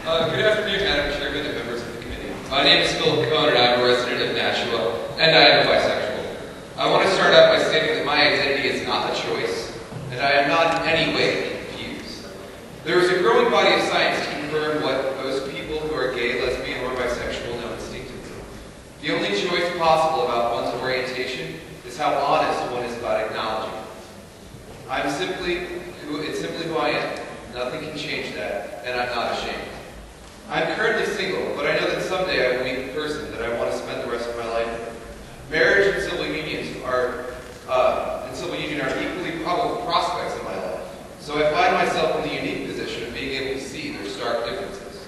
Good afternoon, Madam Chairman and members of the committee. My name is Phillip Coan, and I'm a resident of Nashua, and I am bisexual. I want to start out by stating that my identity is not a choice, and I am not in any way confused. There is a growing body of science to confirm what most people who are gay, lesbian, or bisexual know instinctively. The only choice possible about one's orientation is how honest one is about acknowledging it. It's simply who I am. Nothing can change that, and I'm not ashamed. I'm currently single, but I know that someday I will meet the person that I want to spend the rest of my life with. Marriage and civil union are equally probable prospects in my life, so I find myself in the unique position of being able to see their stark differences.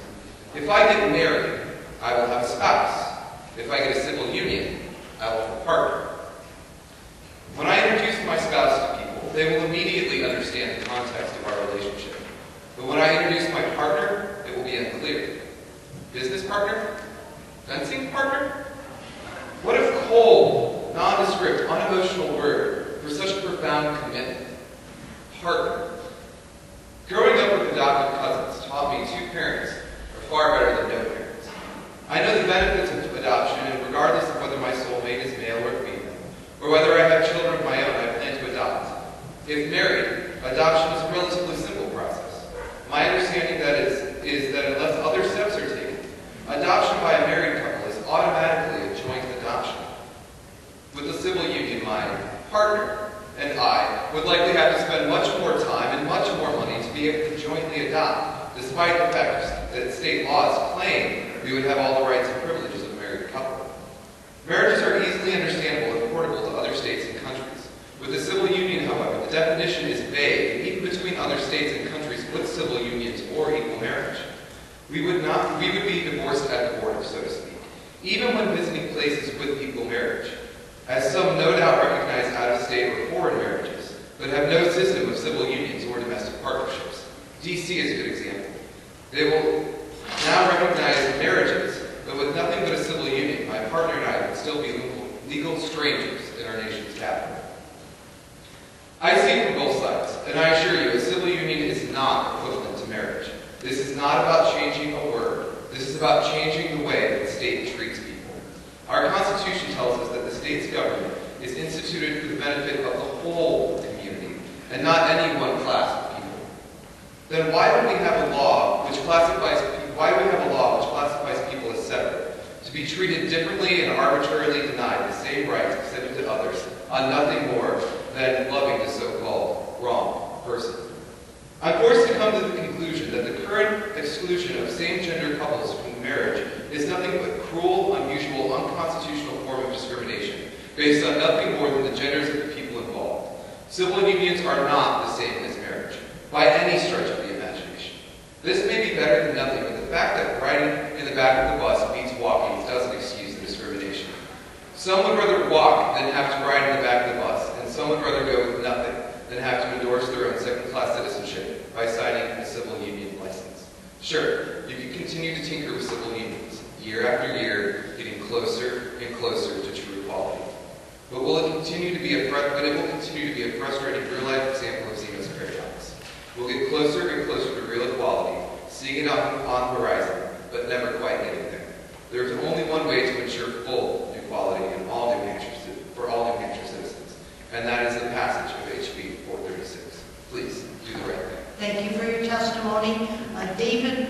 If I get married, I will have a spouse. If I get a civil union, I will have a partner. When I introduce my spouse to people, they will immediately understand the context of our relationship. But when I introduce my partner, it will be unclear. Business partner? Fencing partner? What a cold, nondescript, unemotional word for such a profound commitment. Partner. Growing up with adoptive cousins taught me two parents are far better than no parents. I know the benefits of adoption, and regardless of whether my soulmate is male or female, or whether I have children of my own I plan to adopt. If married, adoption is a relatively simple process. My understanding is that unless other steps are taken, adoption by a married couple is automatically a joint adoption. With a civil union, my partner and I would likely have to spend much more time and much more money to be able to jointly adopt, despite the fact that state laws claim we would have all the rights and privileges of a married couple. Marriages are easily understandable and portable to other states and countries. With the civil union, however, the definition is vague, and even between other states and countries with civil unions or equal marriage. We would be divorced at the border, so to speak, even when visiting places with equal marriage, as some no doubt recognize out-of-state or foreign marriages, but have no system of civil unions or domestic partnerships. D.C. is a good example. They will now recognize marriages, but with nothing but a civil union, my partner and I would still be legal strangers in our nation's capital. I see it from both sides, and I assure you, a civil union is not equivalent to marriage. This is not about changing a word. This is about changing the way that the state treats people. Our Constitution tells us that the state's government is instituted for the benefit of the whole community, and not any one class of people. Then why do we have a law which classifies people as separate, to be treated differently and arbitrarily denied the same rights extended to others on nothing more than loving the so-called wrong person? I'm forced to come to the conclusion that the current exclusion of same-gender couples from marriage is nothing but cruel, unusual, unconstitutional form of discrimination based on nothing more than the genders of the people involved. Civil unions are not the same as marriage, by any stretch of the imagination. This may be better than nothing, but the fact that riding in the back of the bus beats walking doesn't excuse the discrimination. Some would rather walk than have to ride in the back of the bus, and some would rather go with nothing than have to endorse their own second-class citizenship by signing a civil union license. Sure, you can continue to tinker with civil unions, year after year, getting closer and closer to true equality. But it will continue to be a frustrating real-life example of Zemo's paradox. We'll get closer and closer to real equality, seeing it on the horizon, but never quite getting there. There is only one way to ensure full equality for all New Hampshire citizens, and that is the passage of HB 436. Please, do the right thing. Thank you for your testimony. David